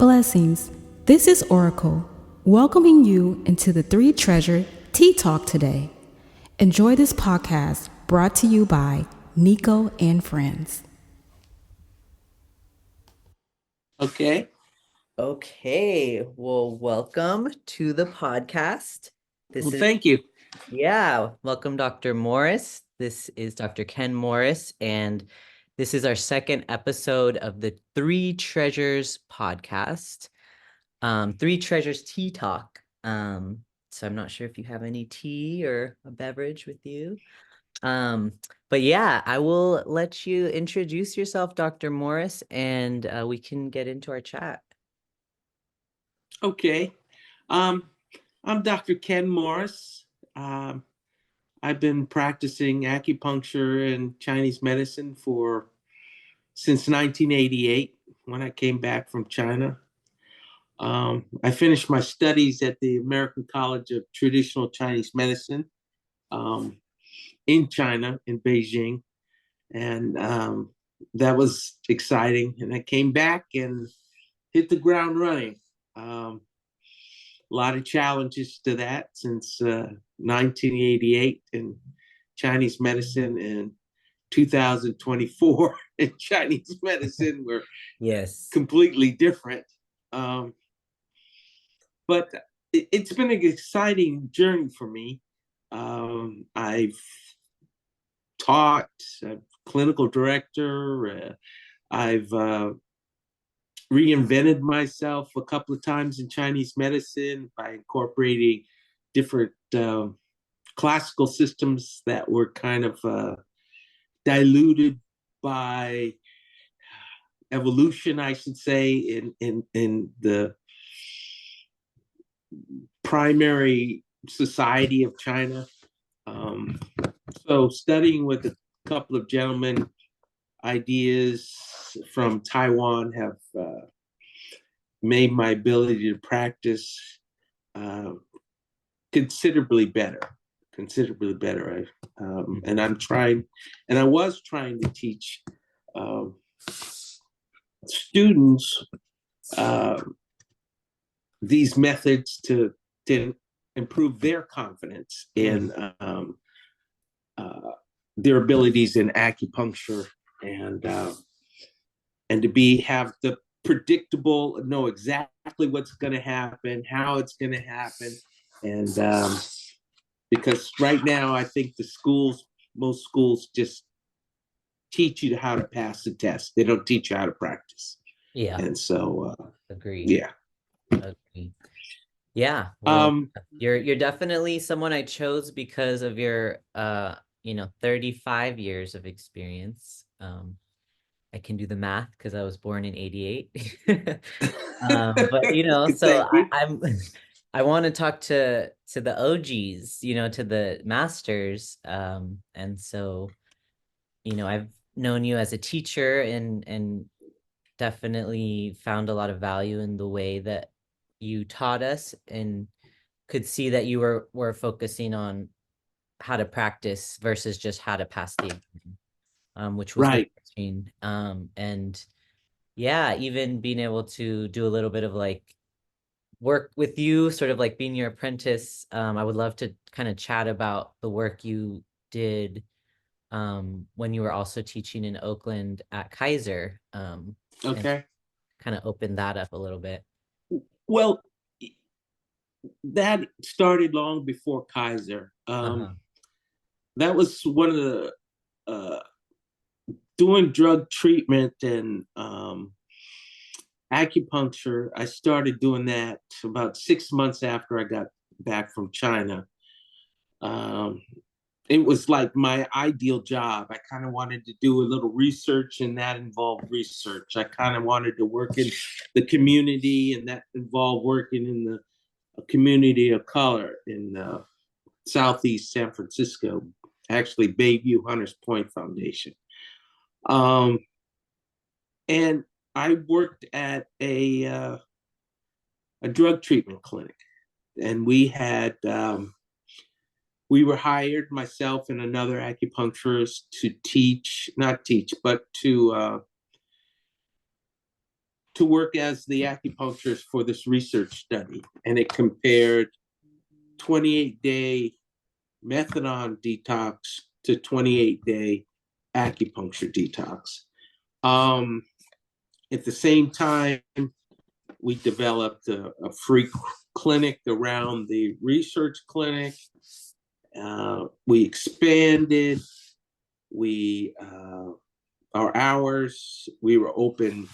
Blessings. This is Oracle, welcoming you into the Three Treasure Tea Talk today. Enjoy this podcast brought to you by Nico and Friends. Okay. Okay, well, welcome to the podcast. Thank you. Welcome, Dr. Morris. This is Dr. Ken Morris, and this is our second episode of the Three Treasures podcast. Three Treasures Tea Talk. So I'm not sure if you have any tea or a beverage with you. But yeah, I will let you introduce yourself, Dr. Morris, and we can get into our chat. Okay. I'm Dr. Ken Morris. I've been practicing acupuncture and Chinese medicine since 1988 when I came back from China. I finished my studies at the American College of Traditional Chinese Medicine in China, in Beijing. And that was exciting. And I came back and hit the ground running. A lot of challenges to that since 1988 in Chinese medicine and 2024 in Chinese medicine were completely different. But it's been an exciting journey for me. I've taught, I'm clinical director, I've reinvented myself a couple of times in Chinese medicine by incorporating different classical systems that were kind of diluted by evolution, I should say, in the primary society of China. So studying with a couple of gentlemen, ideas from Taiwan have made my ability to practice considerably better. And I was trying to teach students these methods to improve their confidence in their abilities in acupuncture and to have the predictable, know exactly what's going to happen, how it's going to happen. And because right now I think most schools just teach you how to pass the test. They don't teach you how to practice. Yeah. And so agree. Yeah. Agree. Yeah. Well, you're definitely someone I chose because of your 35 years of experience. I can do the math because I was born in 88. But so I want to talk to the OGs, to the masters. And so, I've known you as a teacher and definitely found a lot of value in the way that you taught us and could see that you were focusing on how to practice versus just how to pass the exam, which was right. interesting. And yeah, even being able to do a little bit of like work with you, sort of like being your apprentice. I would love to kind of chat about the work you did when you were also teaching in Oakland at Kaiser. Okay. Kind of open that up a little bit. Well, that started long before Kaiser. That was one of the doing drug treatment and acupuncture. I started doing that about 6 months after I got back from China. It was like my ideal job. I kind of wanted to do a little research, and that involved research. I kind of wanted to work in the community, and that involved working in the community of color in Southeast San Francisco, actually Bayview Hunters Point Foundation. And I worked at a drug treatment clinic, and we were hired, myself and another acupuncturist, to to to work as the acupuncturist for this research study, and it compared 28-day methadone detox to 28-day acupuncture detox. At the same time, we developed a free clinic around the research clinic. We expanded. Our hours, we were open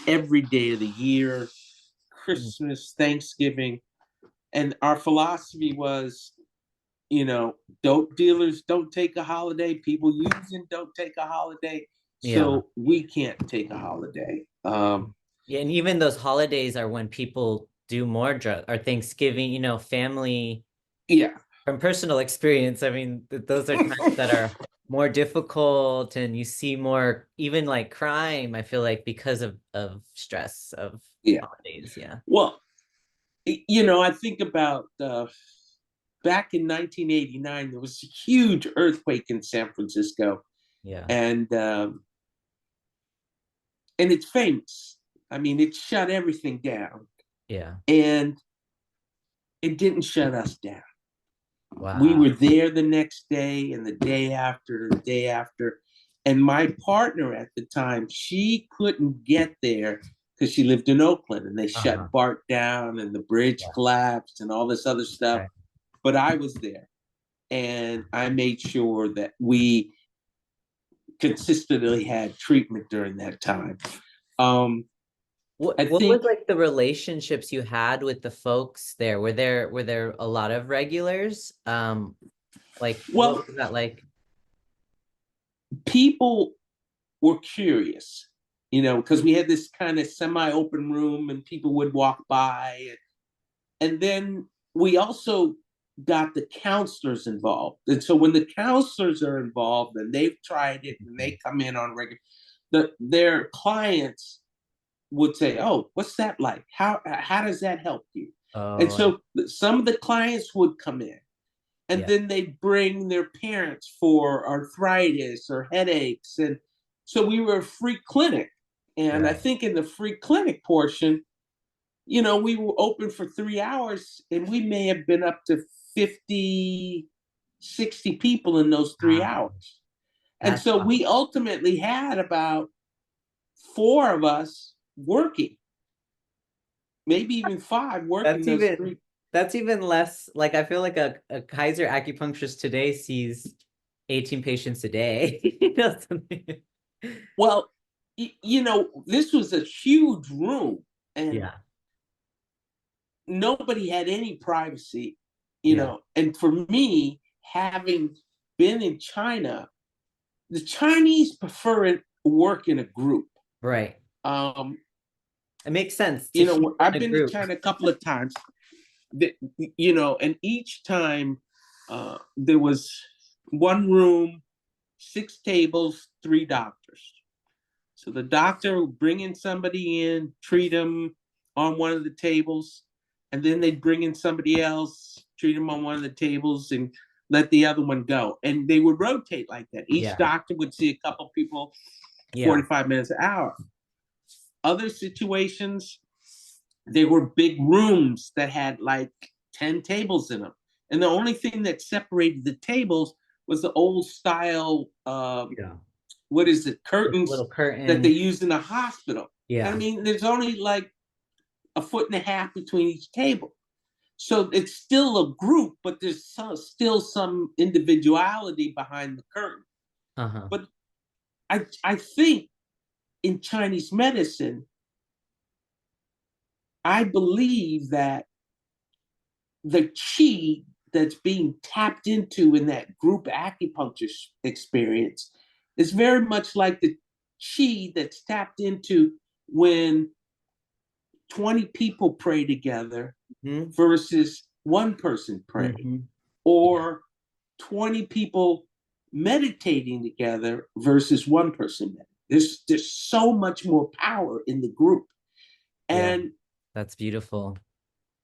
every day of the year, Christmas, Thanksgiving. And our philosophy was, dope dealers don't take a holiday. People using don't take a holiday. So we can't take a holiday. Yeah, and even those holidays are when people do more drug or Thanksgiving, family. Yeah. From personal experience, I mean, those are times that are more difficult, and you see more, even like crime, I feel like, because of stress of holidays. Yeah. Well, I think about back in 1989, there was a huge earthquake in San Francisco. Yeah. And it's famous. I mean, it shut everything down. Yeah. And it didn't shut us down. Wow. We were there the next day and the day after, the day after. And my partner at the time, she couldn't get there because she lived in Oakland, and they shut BART down and the bridge collapsed and all this other stuff. Okay. But I was there, and I made sure that we consistently had treatment during that time. What was like the relationships you had with the folks there? Were there a lot of regulars? What was that like? People were curious, because we had this kind of semi-open room and people would walk by. And then we also got the counselors involved. And so when the counselors are involved and they've tried it and they come in on regular, their clients would say, "Oh, what's that like? How does that help you?" And so some of the clients would come in, and then they'd bring their parents for arthritis or headaches. And so we were a free clinic. And I think in the free clinic portion, we were open for 3 hours, and we may have been up to 50, 60 people in those 3 hours. And so we ultimately had about 4 of us working, maybe even 5 working those 3. That's even less. Like, I feel like a Kaiser acupuncturist today sees 18 patients a day. Well, this was a huge room, and nobody had any privacy, and for me, having been in China, the Chinese prefer work in a group. Right. It makes sense. I've been to China a couple of times, and each time there was one room, 6 tables, 3 doctors. So the doctor would bring in somebody in, treat them on one of the tables, and then they'd bring in somebody else, treat them on one of the tables, and let the other one go. And they would rotate like that. Each doctor would see a couple people, 45 minutes an hour. Other situations, they were big rooms that had like 10 tables in them. And the only thing that separated the tables was the old style, what is it, curtains, little curtain that they used in a hospital. Yeah. I mean, there's only like 1.5 feet between each table. So it's still a group, but there's still some individuality behind the curtain. But I think in Chinese medicine, I believe that the qi that's being tapped into in that group acupuncture experience is very much like the qi that's tapped into when 20 people pray together versus one person praying, or 20 people meditating together versus one person meditating. There's so much more power in the group. And that's beautiful.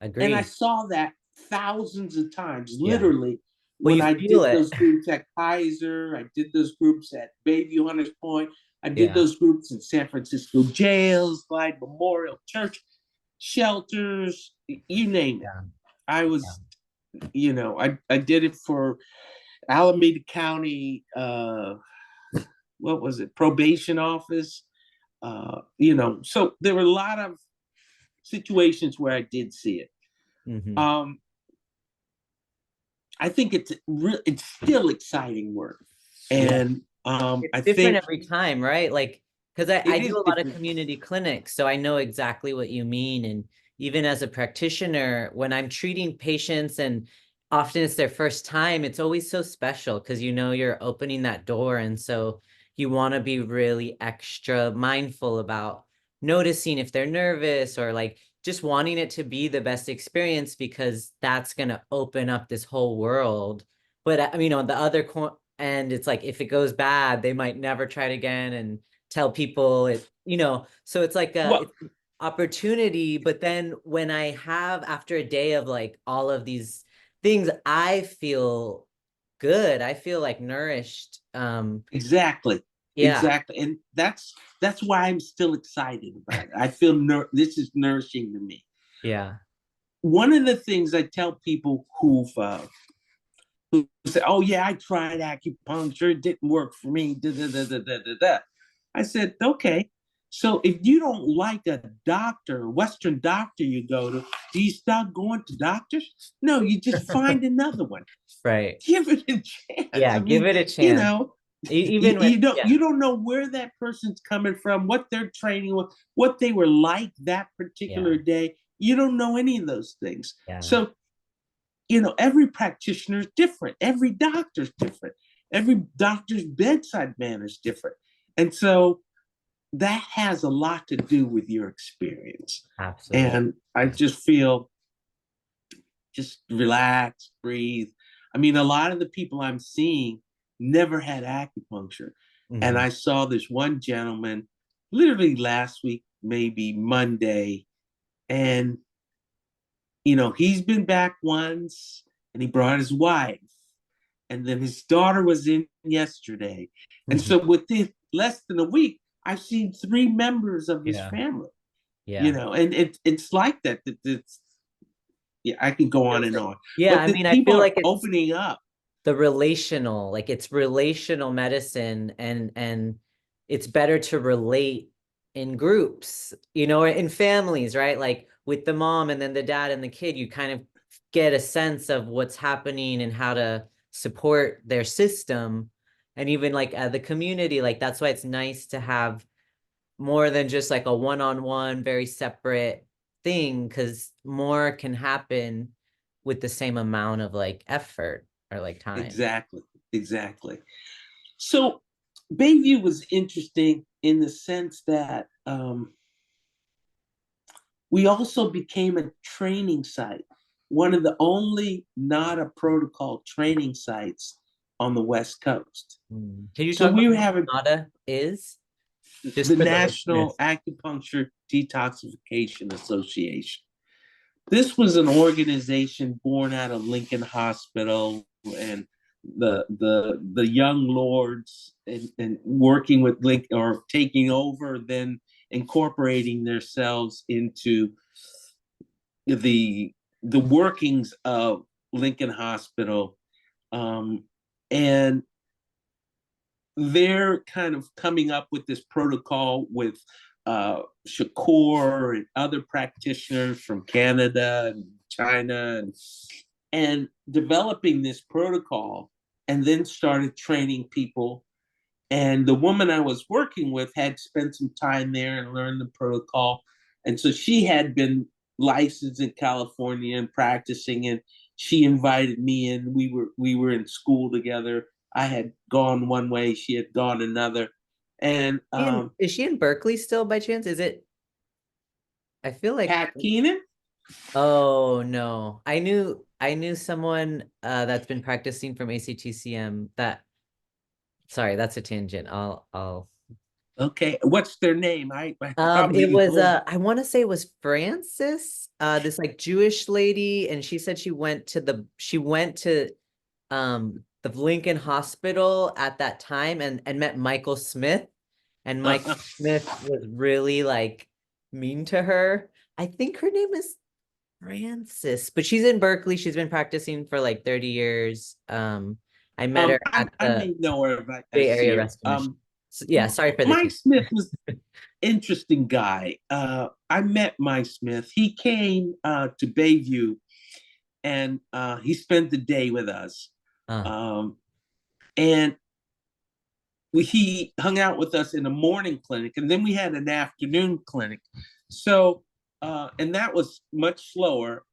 Agreed. And I saw that thousands of times, literally. When I did it. those groups at Kaiser, I did those groups at Bayview, Hunters Point, I did Yeah. those groups in San Francisco jails, Glide Memorial Church, shelters, you name it. Yeah. I Yeah. was, I did it for Alameda County, what was it, probation office. So there were a lot of situations where I did see it. Mhm. Um, I think it's still exciting work, Yeah. and It's I different think every time, right? Like, because I it do is a lot of different. community clinics, so I know exactly what you mean. And even as a practitioner, when I'm treating patients and often it's their first time, it's always so special because you know you're opening that door. And so you want to be really extra mindful about noticing if they're nervous or like just wanting it to be the best experience because that's going to open up this whole world. But I mean, on the other and it's like if it goes bad they might never try it again and tell people it, so it's like Well, it's an opportunity. But then when I have after a day of like all of these things, I feel good, I feel like nourished. exactly, Yeah. exactly, and that's why I'm still excited about it. I feel this is nourishing to me. Yeah. One of the things I tell people who say, "Oh yeah, I tried acupuncture, it didn't work for me." Da, da, da, da, da, da, da. I said, "Okay, so if you don't like a doctor, a Western doctor you go to, do you stop going to doctors? No, you just find another one. Right. Give it a chance. Yeah, I give mean, it a you chance. know, Even with, yeah. you don't know where that person's coming from, what their training was, what they were like that particular Yeah. day. You don't know any of those things. Yeah. So every practitioner is different. Every doctor's different. Every doctor's bedside manner is different. And so that has a lot to do with your experience. Absolutely. And I just feel just relax, breathe. I mean, a lot of the people I'm seeing never had acupuncture. And Mhm. I saw this one gentleman literally last week, maybe Monday, and he's been back once and he brought his wife. And then his daughter was in yesterday. And Mhm. so within less than a week, I've seen 3 members of his Yeah. family, Yeah. and it's like that. It's, yeah, I can go on and on. Yeah, But I mean, I people feel are like it's opening up. the relational, like it's relational medicine, and it's better to relate in groups, or in families, right? Like with the mom and then the dad and the kid, you kind of get a sense of what's happening and how to support their system. And even like the community, like that's why it's nice to have more than just like a one-on-one, very separate thing, because more can happen with the same amount of like effort or like time. Exactly. Exactly. So Bayview was interesting in the sense that we also became a training site, one of the only not a protocol training sites on the West Coast. Can you So talk about we were what having NADA is? Just the for the National listeners. Acupuncture Detoxification Association. This was an organization born out of Lincoln Hospital and the young lords and working with Lincoln or taking over, then incorporating themselves into the the workings of Lincoln Hospital, and they're kind of coming up with this protocol with Shakur and other practitioners from Canada and China, and developing this protocol, and then started training people. And the woman I was working with had spent some time there and learned the protocol. And so she had been licensed in California and practicing, and she invited me in. We were in school together. I had gone one way, she had gone another. And Is she in Berkeley still by chance? Is it? I feel like, Pat Keenan, oh no. I knew someone that's been practicing from ACTCM that, sorry, that's a tangent. I'll okay, what's their name? I It probably was know. I want to say it was Frances, this like Jewish lady, and she said she went to the Lincoln Hospital at that time and met Michael Smith. And Mike Smith was really like mean to her. I think her name is Francis, but she's in Berkeley. She's been practicing for like 30 years. I met her at I the may know her if I Bay see Area her. Rescue Mission. So, yeah, sorry for the Mike Smith was interesting guy. I met Mike Smith. He came to Bayview, and he spent the day with us. Um, and he hung out with us in a morning clinic, and then we had an afternoon clinic. So, and that was much slower.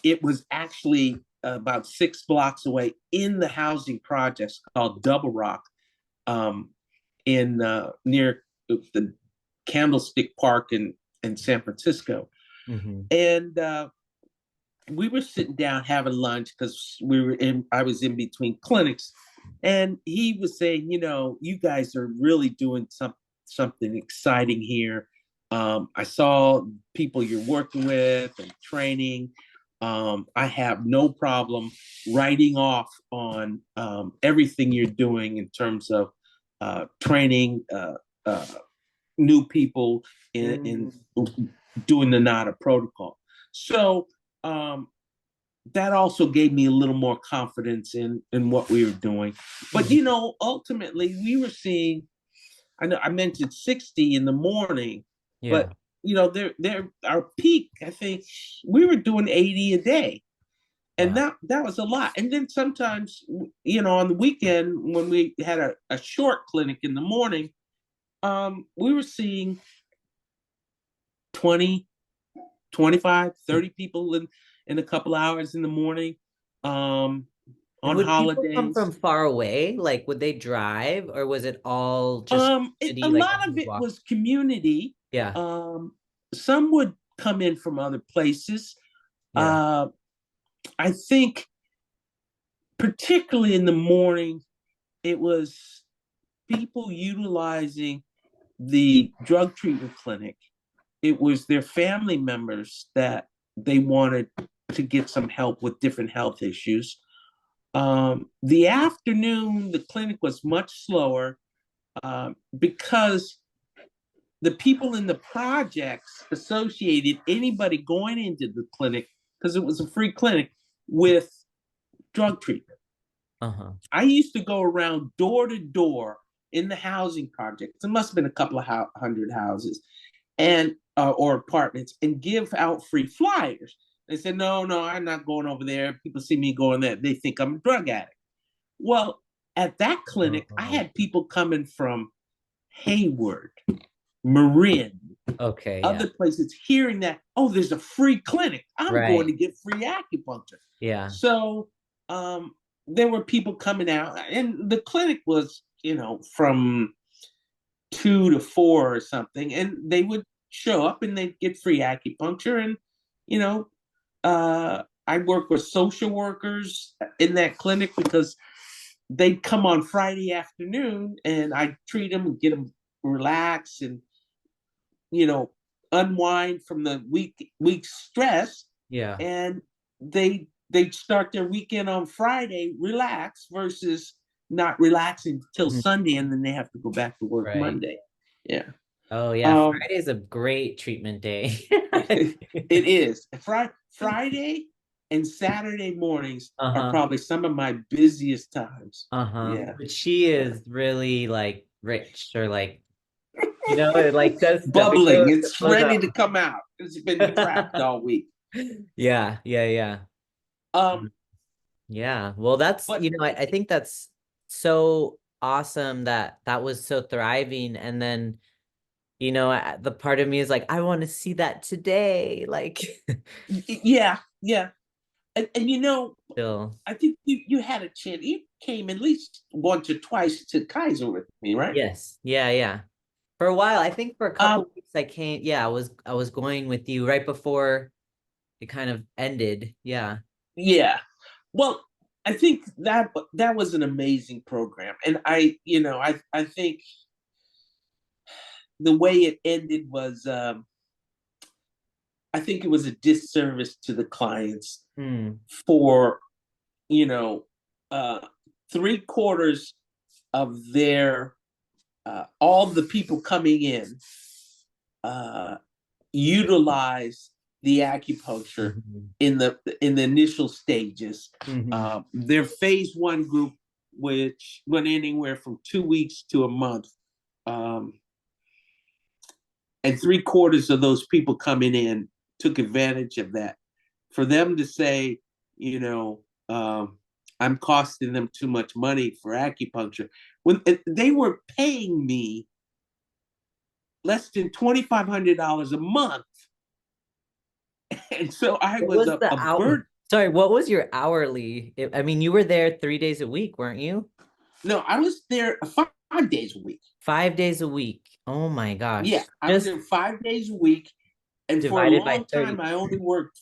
It was actually about 6 blocks away in the housing projects called Double Rock, in near the Candlestick Park in San Francisco. And we were sitting down having lunch because I was in between clinics, and he was saying, you guys are really doing something exciting here. I saw people you're working with and training. I have no problem writing off on everything you're doing in terms of training new people in doing the NADA protocol. So that also gave me a little more confidence in what we were doing. But ultimately we were seeing. I know I mentioned 60 in the morning, Yeah. but there our peak. I think we were doing 80 a day, and that was a lot. And then sometimes, on the weekend when we had a short clinic in the morning, we were seeing 20, 25, 30 people in a couple hours in the morning. On would people come holidays. from far away? Like, would they drive, or was it all just city? A Like lot of it was community. Yeah. Some would come in from other places. Yeah. I think particularly in the morning, it was people utilizing the drug treatment clinic. It was their family members that they wanted to get some help with different health issues. The afternoon, the clinic was much slower because the people in the projects associated anybody going into the clinic, because it was a free clinic, with drug treatment. I used to go around door to door in the housing projects. It must have been a couple of hundred houses and or apartments, and give out free flyers. They said, no, I'm not going over there. People see me going there, they think I'm a drug addict. Well, at that clinic, I had people coming from Hayward, Marin, other places, hearing that, there's a free clinic. I'm going to get free acupuncture. Yeah. So there were people coming out, and the clinic was, from 2 to 4 or something, and they would show up and they'd get free acupuncture. And I work with social workers in that clinic because they'd come on Friday afternoon, and I'd treat them and get them relaxed and unwind from the week's stress. Yeah. And they'd start their weekend on Friday, relax, versus not relaxing till Sunday, and then they have to go back to work Monday. Yeah. Oh yeah, Friday is a great treatment day. It is. Friday and Saturday mornings are probably some of my busiest times. Yeah. But she is really like rich, or like, it like does bubbling. It's ready to come out. It's been trapped all week. Yeah. Yeah. Well, that's, I think that's so awesome that was so thriving. And then, the part of me is like, I want to see that today. Like, yeah. And still. I think you had a chance. You came at least once or twice to Kaiser with me, right? Yes. Yeah. For a while, I think for a couple weeks I came. Yeah, I was going with you right before it kind of ended. Yeah. Yeah. Well, I think that was an amazing program, and I think the way it ended was, I think it was a disservice to the clients for 3/4 of their all the people coming in utilize the acupuncture Mhm. in the initial stages. Mhm. Their phase one group, which went anywhere from 2 weeks to a month, and 3/4 of those people coming in took advantage of that. For them to say, you know, I'm costing them too much money for acupuncture, when they were paying me less than $2,500 a month. And so I What was was the a hour? bird. Sorry, what was your hourly? I mean, you were there 3 days a week, weren't you? No, I was there 5 days a week. 5 days a week. Oh my Yeah, gosh. I was Just there 5 days a week. And for a divided by long 30. time, I only worked,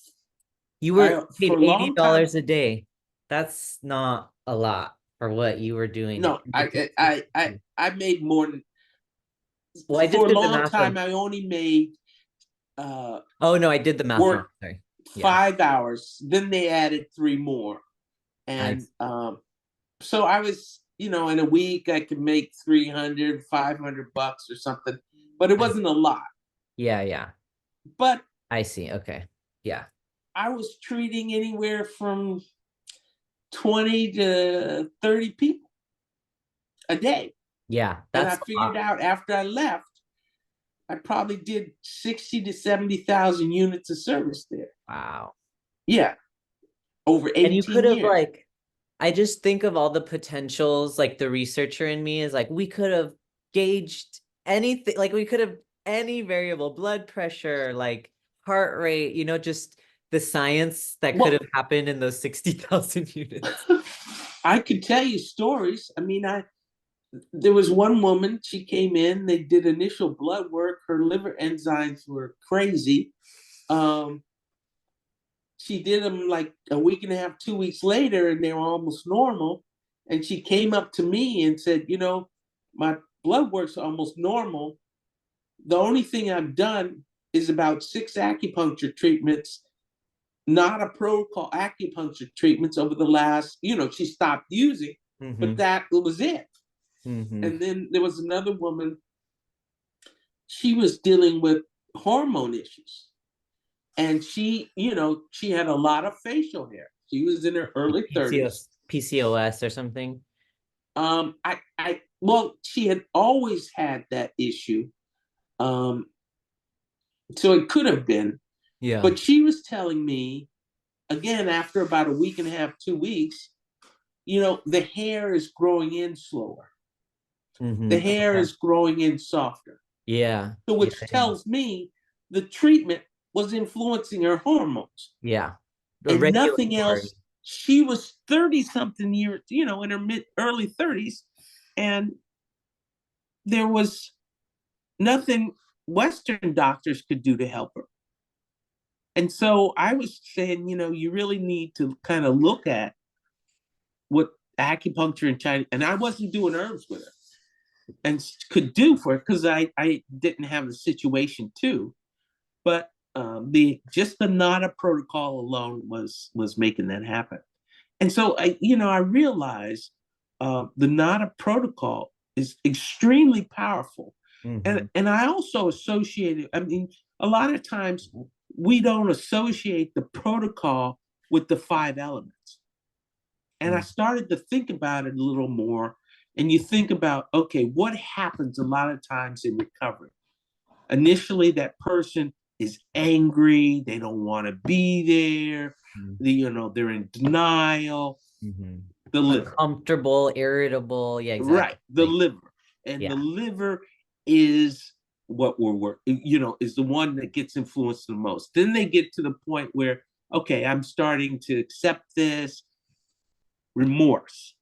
You were for paid a long time. $80 a day. That's not a lot for what you were doing. No, I made more than, Well, I just for a did the long math on. time, I only made uh, Oh no, I did the math wrong. work Sorry. Yeah. 5 hours. Then they added 3 more. I And so I was, in a week, I could make 300, $500 or something, but it I wasn't a lot. yeah, yeah. But I see. Okay. Yeah. I was treating anywhere from 20 to 30 people a day. Yeah, And I that's a figured lot. out after I left, I probably did 60 to 70,000 units of service there. Wow. Yeah, over And you could 18 have years. I just think of all the potentials, like the researcher in me is like, we could have gauged anything, like we could have any variable, blood pressure, like heart rate, just the science that could Well, have happened in those 60,000 units. I could tell you stories. I mean, there was one woman, she came in, they did initial blood work, her liver enzymes were crazy. Um, she did them like a week and a half, 2 weeks later, and they were almost normal. And she came up to me and said, my blood work's almost normal. The only thing I've done is about 6 acupuncture treatments, not a protocol acupuncture treatments over the last, she stopped using, but Mm-hmm. that was it. Mm-hmm. And then there was another woman, she was dealing with hormone issues. And she had a lot of facial hair. She was in her early 30s. PCOS or something. Well, she had always had that issue. Um, so it could have been, Yeah. but she was telling me, again, after about a week and a half, 2 weeks, the hair is growing in slower. The Mm-hmm. hair Okay. is growing in softer. Yeah. So Yeah. which tells me the treatment was influencing her hormones Yeah. The and nothing regulatory. else. She was 30 something years, in her early 30s, and there was nothing Western doctors could do to help her. And so I was saying, you really need to kind of look at what acupuncture in China, and I wasn't doing herbs with her and could do for it because I didn't have the situation too. But the NADA protocol alone was making that happen. And so I realized the NADA protocol is extremely powerful. Mm-hmm. And I also associate it, I mean, a lot of times we don't associate the protocol with the 5 elements. And I started to think about it a little more. And you think about, okay, what happens a lot of times in recovery? Initially, that person is angry, they don't want to be there, they're in denial. Mm-hmm. The liver. Uncomfortable, irritable. Yeah, Right, exactly. the liver. And the Yeah. liver is what we're working, is the one that gets influenced the most. Then they get to the point where, okay, I'm starting to accept this, remorse,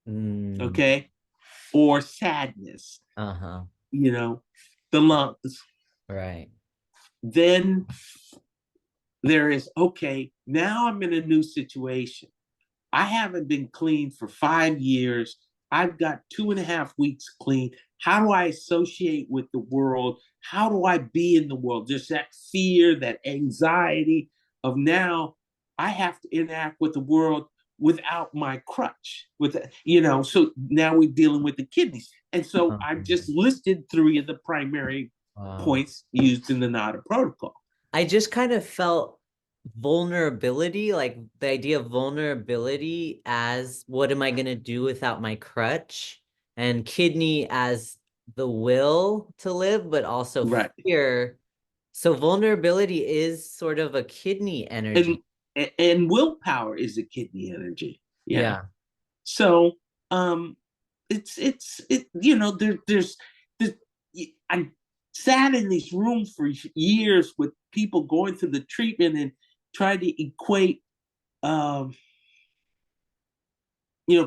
Mm. okay, or sadness, Uh-huh. the lungs. Right. Then there is, okay, now I'm in a new situation. I haven't been clean for 5 years. I've got 2.5 weeks clean. How do I associate with the world? How do I be in the world? Just that fear, that anxiety of now I have to interact with the world without my crutch. So now we're dealing with the kidneys. And so I've just listed 3 of the primary points used in the NADA protocol. I just kind of felt vulnerability, like the idea of vulnerability as what am I going to do without my crutch, and kidney as the will to live, but also fear. So vulnerability is sort of a kidney energy. And willpower is a kidney energy. Yeah. So there's I sat in these rooms for years with people going through the treatment and tried to equate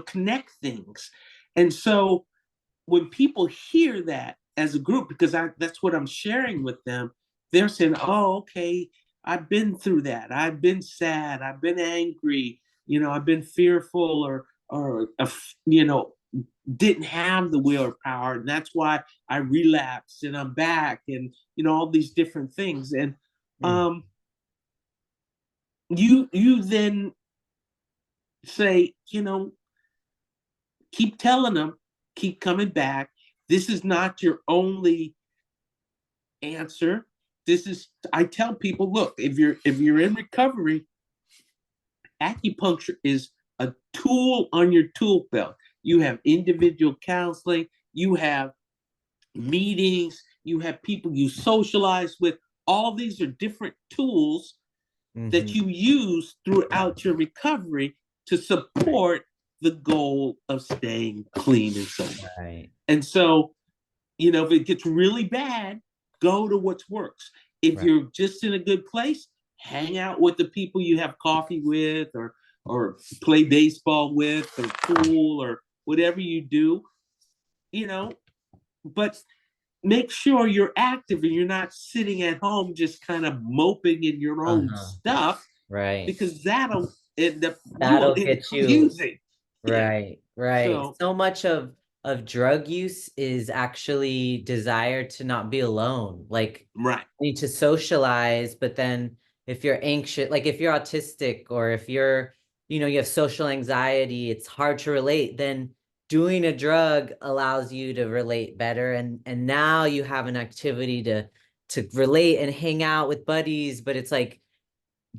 connect things. And so when people hear that as a group, because that's what I'm sharing with them, they're saying, oh, okay, I've been through that. I've been sad. I've been angry. I've been fearful or didn't have the willpower. And that's why I relapsed and I'm back and, all these different things. And you then say, keep telling them, keep coming back. This is not your only answer. I tell people, look, if you're in recovery, acupuncture is a tool on your tool belt. You have individual counseling, you have meetings, you have people you socialize with. All these are different tools that you use throughout your recovery to support the goal of staying clean and sober. Right. And so, if it gets really bad, go to what works. If you're just in a good place, hang out with the people you have coffee with or play baseball with or pool or whatever you do, but make sure you're active and you're not sitting at home just kind of moping in your own stuff. Right. Because that'll get you using. Right. So much of drug use is actually desire to not be alone. Like need to socialize, but then if you're anxious, like if you're autistic or if you're, you have social anxiety, it's hard to relate. Then doing a drug allows you to relate better. And now you have an activity to relate and hang out with buddies, but it's like,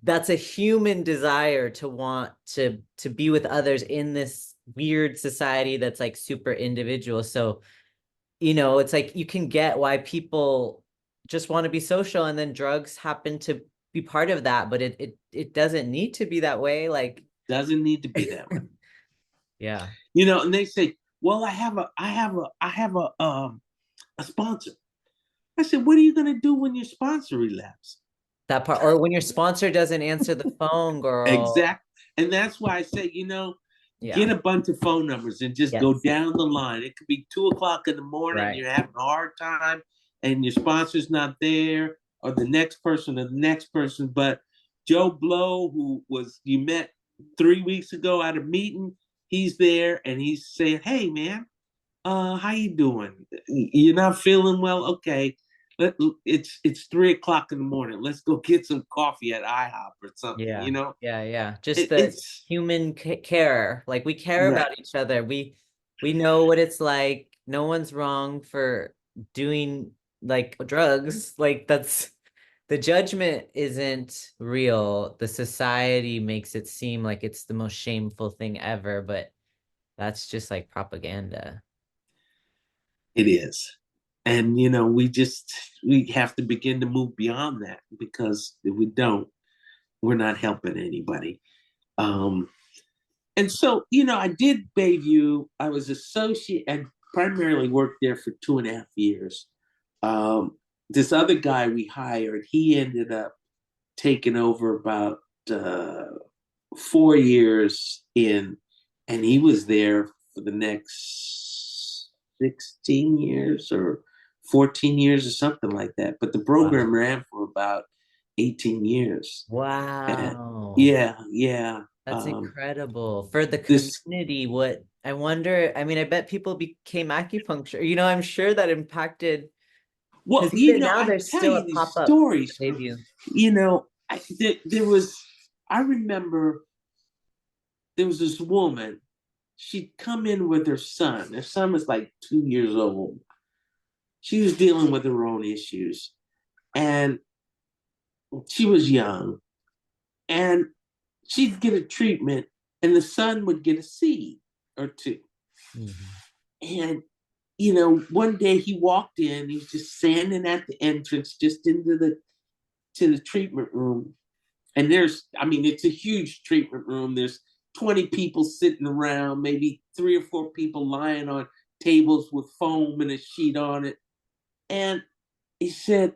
that's a human desire to want to be with others in this weird society that's like super individual. So, it's like you can get why people just want to be social, and then drugs happen to be part of that, but it doesn't need to be that way. Like, doesn't need to be that way. Yeah. And they say, well, I have a sponsor. I said, what are you going to do when your sponsor relapses? That part, or when your sponsor doesn't answer the phone, girl. Exactly. And that's why I say, get a bunch of phone numbers and just go down the line. It could be 2:00 in the morning, you're having a hard time and your sponsor's not there, or the next person. But Joe Blow, who you met 3 weeks ago at a meeting, he's there and he's saying, hey man, how you doing? You're not feeling well? Okay. It's 3:00 in the morning. Let's go get some coffee at IHOP or something. Yeah. Just the human care. Like we care about each other. We know what it's like. No one's wrong for doing like drugs. Like that's the judgment isn't real. The society makes it seem like it's the most shameful thing ever, but that's just like propaganda. It is. And, we have to begin to move beyond that, because if we don't, we're not helping anybody. And so, I did Bayview. I was I primarily worked there for 2.5 years. This other guy we hired, he ended up taking over about 4 years in, and he was there for the next 16 years or 14 years or something like that. But the program ran for about 18 years. Wow. Yeah. That's incredible. For the community, I wonder, I mean, I bet people became acupuncture. I'm sure that impacted. Well, now there's still a pop-up stories. Bayview. I remember there was this woman. She'd come in with her son. Her son was like 2 years old. She was dealing with her own issues. And she was young. And she'd get a treatment, and the son would get a seed or two. And, one day he walked in, he's just standing at the entrance, just into the treatment room. And it's a huge treatment room. There's 20 people sitting around, maybe 3 or 4 people lying on tables with foam and a sheet on it. And he said,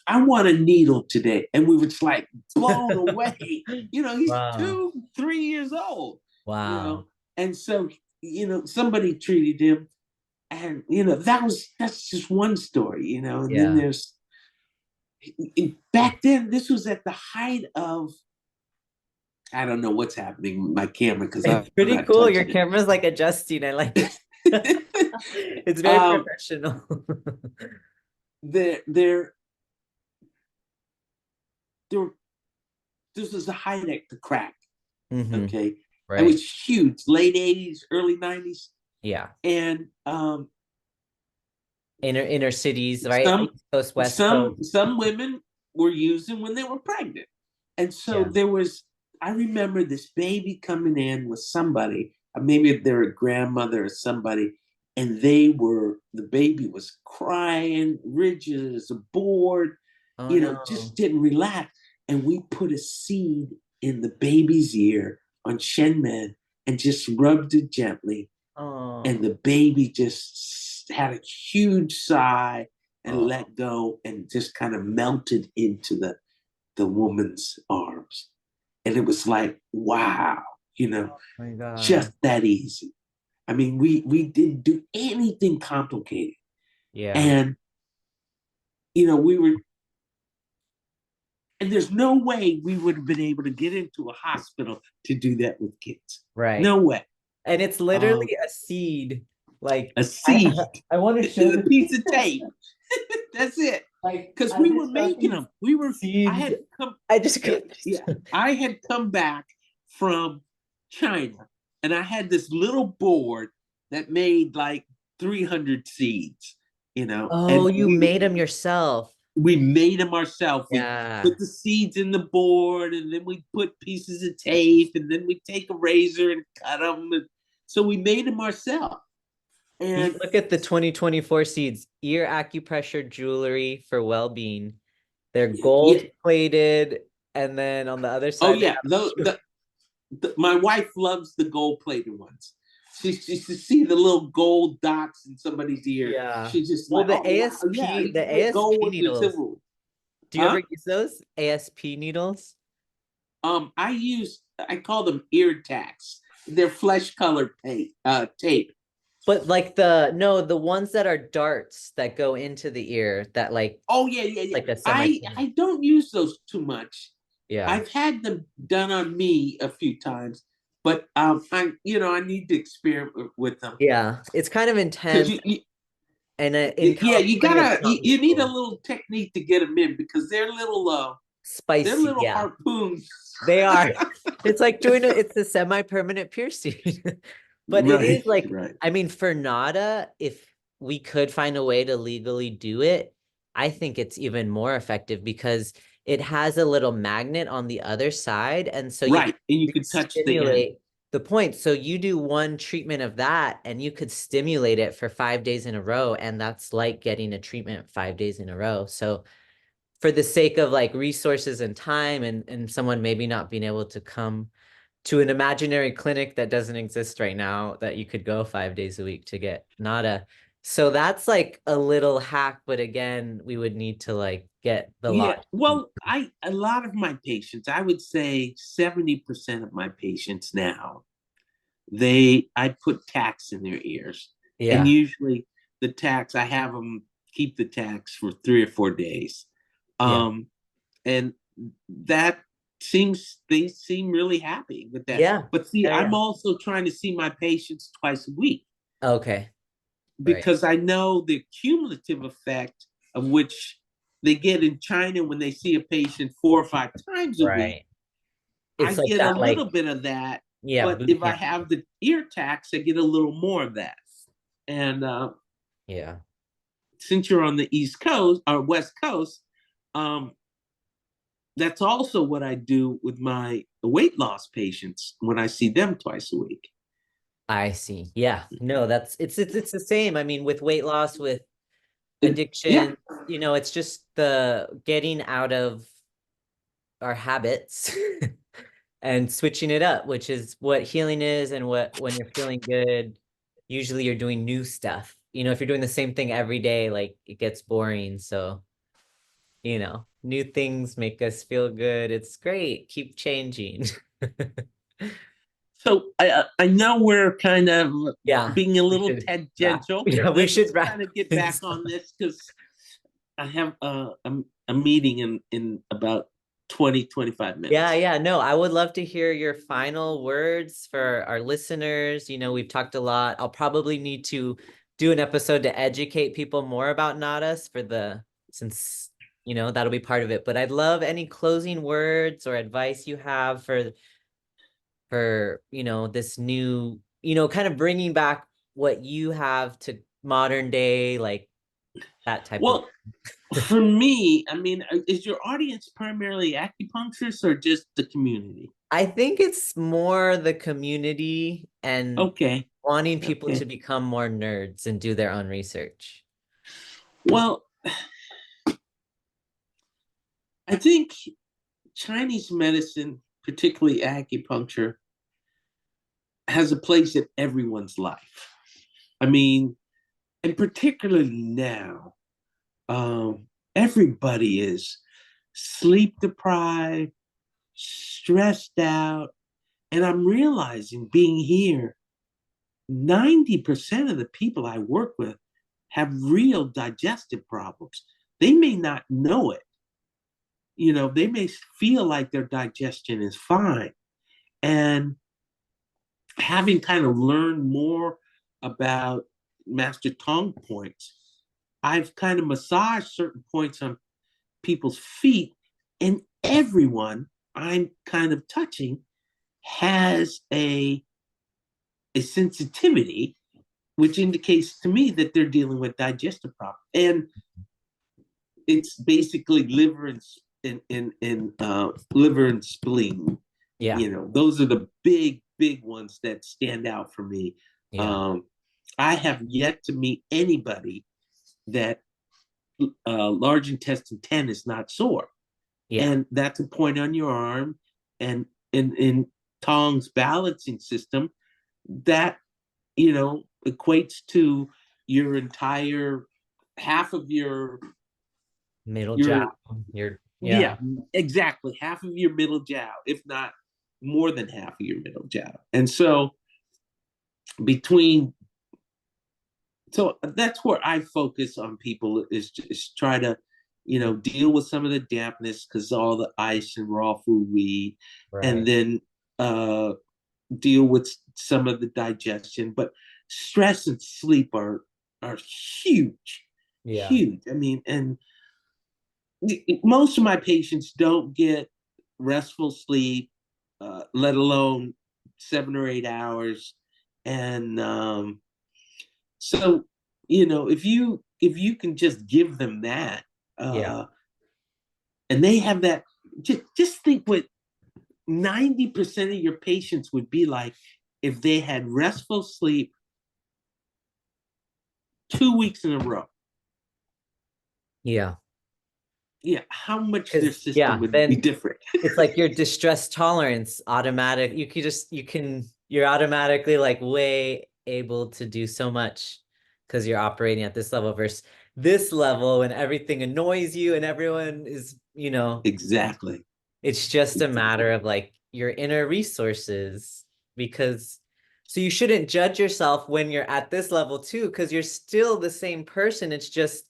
I want a needle today. And we were just like blown away. He's Wow. 2-3 years old. Wow. And so, somebody treated him. And, that's just one story, and then there's, back then, this was at the height of, I don't know what's happening with my camera because It's I'm pretty not cool. Your touching camera's like adjusting. I like it. It's very professional. there, this was the height at the crack. Okay. Right. It was huge, late 80s, early 90s. Yeah. And inner cities, right? East Coast, West Coast. some women were using when they were pregnant. And so I remember this baby coming in with somebody, maybe they're a grandmother or somebody, and the baby was crying, rigid as a board, just didn't relax. And we put a seed in the baby's ear on Shen Men and just rubbed it gently. Oh. And the baby just had a huge sigh and let go and just kind of melted into the woman's arms. And it was like, wow, My God. just that easy. I mean, we didn't do anything complicated. Yeah. And, and there's no way we would have been able to get into a hospital to do that with kids. Right. No way. And it's literally a seed. Like a seed. I want to show a piece of tape. That's it. Like, because we were making them. Seeds. I had come back from China, and I had this little board that made like 300 seeds. Oh, and you made them yourself. We made them ourselves. Yeah. We put the seeds in the board, and then we put pieces of tape, and then we take a razor and cut them. So we made them ourselves. And look at the 2024 seeds. Ear acupressure jewelry for well-being. They're gold plated, and then on the other side. Oh yeah, my wife loves the gold plated ones. She used to see the little gold dots in somebody's ear. Yeah. She just the ASP, the ASP needles. Do you ever use those ASP needles? I call them ear tacks. They're flesh colored tape. But like the ones that are darts that go into the ear that like. Oh yeah. Like I don't use those too much. Yeah. I've had them done on me a few times, but I need to experiment with them. Yeah, it's kind of intense. You need a little technique to get them in because they're little spicy. They're little harpoons. They are. It's like it's a semi-permanent piercing. But it is like, I mean, for NADA, if we could find a way to legally do it, I think it's even more effective because it has a little magnet on the other side. And so you can touch the point. So you do one treatment of that and you could stimulate it for 5 days in a row. And that's like getting a treatment 5 days in a row. So for the sake of like resources and time and someone maybe not being able to come to an imaginary clinic that doesn't exist right now that you could go 5 days a week to get NADA. So that's like a little hack, but again, we would need to like get the lot. Well, a lot of my patients, I would say 70% of my patients now, I put tacks in their ears. Yeah. And usually the tacks, I have them keep the tacks for 3 or 4 days. And they seem really happy with that. Yeah. But see, I'm also trying to see my patients twice a week. Okay. Because I know the cumulative effect of which they get in China when they see a patient 4 or 5 times a week. I get a little bit of that Yeah, But boot if I camp. have the ear tax, I get a little more of that. And Yeah. since you're on the East Coast or West Coast, um, that's also what I do with my weight loss patients when I see them twice a week. I see. Yeah. No, that's it's the same. I mean, with weight loss, with Yeah. addiction, it's just the getting out of our habits and switching it up, which is what healing is, and what when you're feeling good, usually you're doing new stuff. If you're doing the same thing every day, like it gets boring. So, new things make us feel good. It's great. Keep changing. So I know we're kind of Yeah, being a we little should wrap. tangential. Yeah, we should Let's wrap kind of get back things on up. this because I have a meeting in about 20-25 minutes. Yeah, yeah, no, I would love to hear your final words for our listeners. We've talked a lot. I'll probably need to do an episode to educate people more about Nadas since, that'll be part of it. But I'd love any closing words or advice you have for, this new, kind of bringing back what you have to modern day, like that type of. Well, for me, I mean, is your audience primarily acupuncturists or just the community? I think it's more the community and Okay. wanting people to Okay. become more nerds and do their own research. Well, I think Chinese medicine, particularly acupuncture, has a place in everyone's life. I mean, and particularly now, everybody is sleep deprived, stressed out. And I'm realizing being here, 90% of the people I work with have real digestive problems. They may not know it. They may feel like their digestion is fine. And having kind of learned more about Master Tong points, I've kind of massaged certain points on people's feet, and everyone I'm kind of touching has a sensitivity, which indicates to me that they're dealing with digestive problems. And it's basically liver and liver and spleen. Yeah, Those are the big ones that stand out for me. yeah, Um, I have yet to meet anybody that large intestine 10 is not sore. yeah, And that's a point on your arm. And in Tong's balancing system, that, equates to your entire half of middle job. your Yeah, yeah, exactly, half of your middle jiao, if not more than half of your middle jiao. And so between so that's where I focus on people is just try to deal with some of the dampness because all the ice and raw food we eat, and right. then uh deal with some of the digestion. But stress and sleep are huge, Yeah, huge. I mean, and most of my patients don't get restful sleep, let alone 7 or 8 hours. And so, if you can just give them that, yeah, uh, and they have that, just think what 90% of your patients would be like if they had restful sleep 2 weeks in a row. yeah. Yeah, how much their Because system yeah, would be then different. it's like your distress tolerance automatic. You're automatically like way able to do so much because you're operating at this level versus this level when everything annoys you and everyone is, Exactly. it's just a Exactly. matter of like your inner resources because so you shouldn't judge yourself when you're at this level too, because you're still the same person. It's just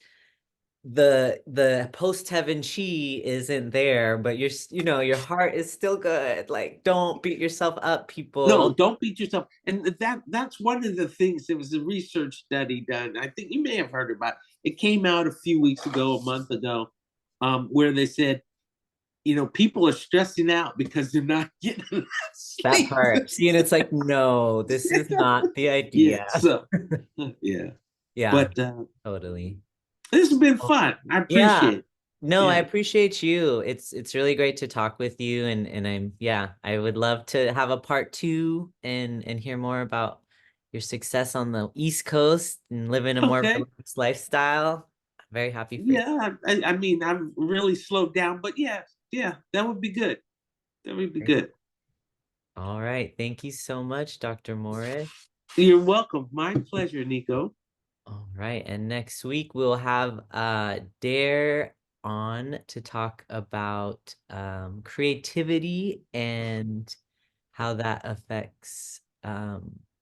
the post heaven chi isn't there, but your heart is still good. Like, don't beat yourself up, No, people. don't beat yourself. And that's one of the things. There was a research study done. I think you may have heard about it. It came out a few weeks ago, a month ago, where they said, people are stressing out because they're not getting enough That sleep. part. See, and it's like, no, this is not the Yeah. idea. So, yeah. Yeah, But totally. this has been fun. I Yeah. appreciate it. No, I Yeah. appreciate you. It's really great to talk with you, and I would love to have a part 2 and hear more about your success on the East Coast and living a more Okay. relaxed lifestyle. I'm very happy for you. Yeah. I mean, I'm really slowed down, but yeah, that would be good. That would be Great. good. All right. Thank you so much, Dr. Morris. You're welcome. My pleasure, Nico. All right. And next week we'll have Dare on to talk about creativity and how that affects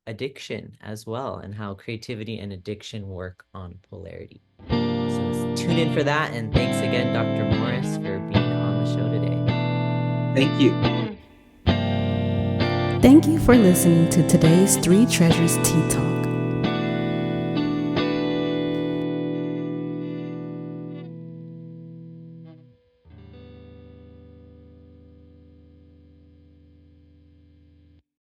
addiction as well, and how creativity and addiction work on polarity. So tune in for that. And thanks again, Dr. Morris, for being on the show today. Thank you. Thank you for listening to today's Three Treasures Tea Talk.